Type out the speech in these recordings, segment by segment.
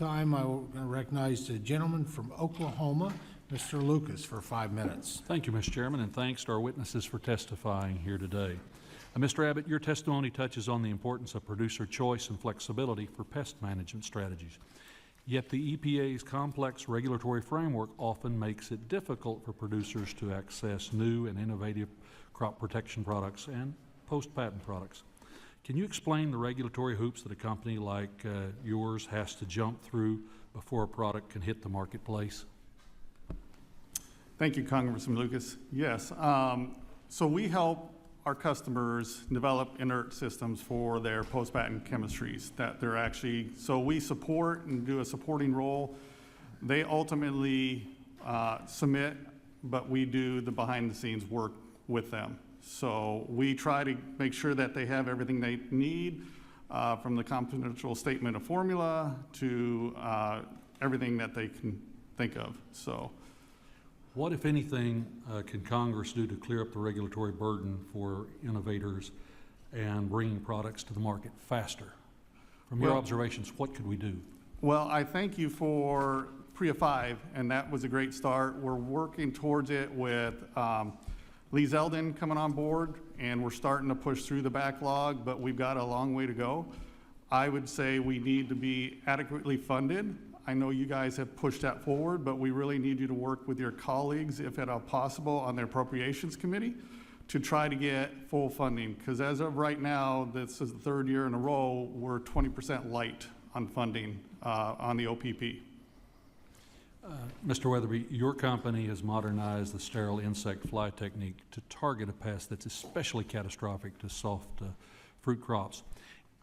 time, I will recognize the gentleman from Oklahoma, Mr. Lucas, for 5 minutes. Thank you, Mr. Chairman, and thanks to our witnesses for testifying here today. Mr. Abbott, your testimony touches on the importance of producer choice and flexibility for pest management strategies. Yet the EPA's complex regulatory framework often makes it difficult for producers to access new and innovative crop protection products and post-patent products. Can you explain the regulatory hoops that a company like yours has to jump through before a product can hit the marketplace? Thank you, Congressman Lucas. Yes, so we help our customers develop inert systems for their post-patent chemistries that they're actually, so we support and do a supporting role. They ultimately submit, but we do the behind-the-scenes work with them. So we try to make sure that they have everything they need, from the confidential statement of formula to everything that they can think of. So, what, if anything, can Congress do to clear up the regulatory burden for innovators and bringing products to the market faster? From your observations, what could we do? Well, I thank you for PREA 5, and that was a great start. We're working towards it with Lee Zeldin coming on board, and we're starting to push through the backlog, but we've got a long way to go. I would say we need to be adequately funded. I know you guys have pushed that forward, but we really need you to work with your colleagues, if at all possible, on the Appropriations Committee to try to get full funding. Because as of right now, this is the third year in a row, we're 20% light on funding on the OPP. Mr. Weatherby, your company has modernized the sterile insect fly technique to target a pest that's especially catastrophic to soft fruit crops.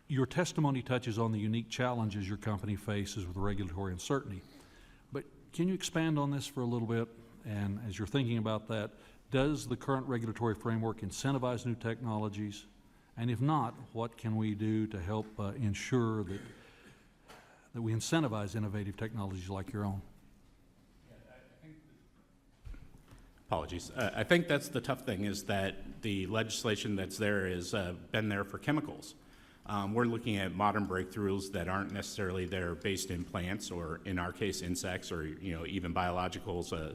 Your testimony touches on the unique challenges your company faces with regulatory uncertainty. But can you expand on this for a little bit? And as you're thinking about that, does the current regulatory framework incentivize new technologies? And if not, what can we do to help ensure that we incentivize innovative technologies like your own? Apologies. I think that's the tough thing, is that the legislation that's there has been there for chemicals. We're looking at modern breakthroughs that aren't necessarily there based in plants, or in our case insects, or even biologicals.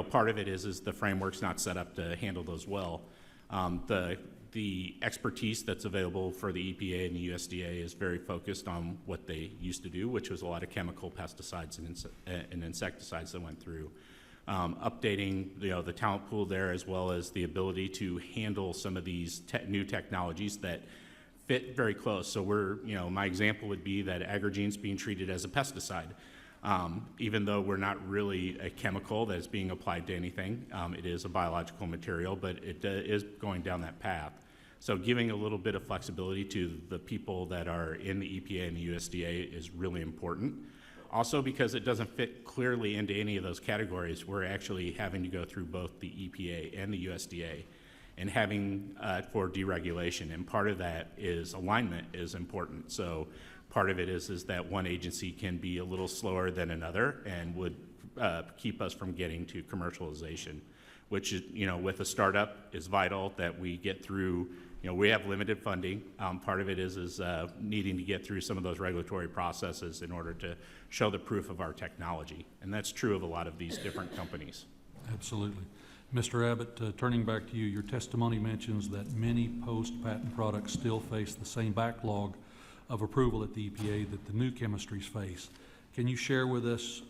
Part of it is the framework's not set up to handle those well. The expertise that's available for the EPA and the USDA is very focused on what they used to do, which was a lot of chemical pesticides and insecticides that went through. Updating the talent pool there, as well as the ability to handle some of these new technologies that fit very close. So my example would be that agrogene's being treated as a pesticide. Even though we're not really a chemical that is being applied to anything, it is a biological material, but it is going down that path. So giving a little bit of flexibility to the people that are in the EPA and the USDA is really important. Also, because it doesn't fit clearly into any of those categories, we're actually having to go through both the EPA and the USDA and having for deregulation. And part of that is alignment is important. So part of it is that one agency can be a little slower than another and would keep us from getting to commercialization, which is, with a startup is vital that we get through. We have limited funding. Part of it is needing to get through some of those regulatory processes in order to show the proof of our technology. And that's true of a lot of these different companies. Absolutely. Mr. Abbott, turning back to you, your testimony mentions that many post-patent products still face the same backlog of approval at the EPA that the new chemistries face. Can you share with us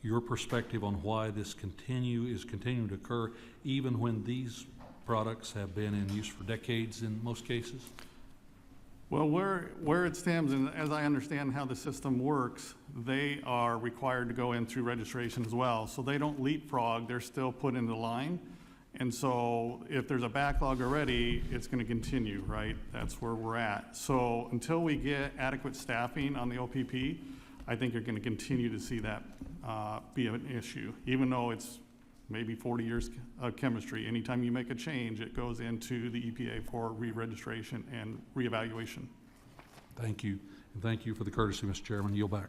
your perspective on why this is continuing to occur, even when these products have been in use for decades in most cases? Well, where it stems, and as I understand how the system works, they are required to go in through registration as well. So they don't leapfrog, they're still put in the line. And so if there's a backlog already, it's going to continue, right? That's where we're at. So until we get adequate staffing on the OPP, I think you're going to continue to see that be an issue, even though it's maybe 40 years of chemistry. Anytime you make a change, it goes into the EPA for re-registration and reevaluation. Thank you. And thank you for the courtesy, Mr. Chairman. Yield back.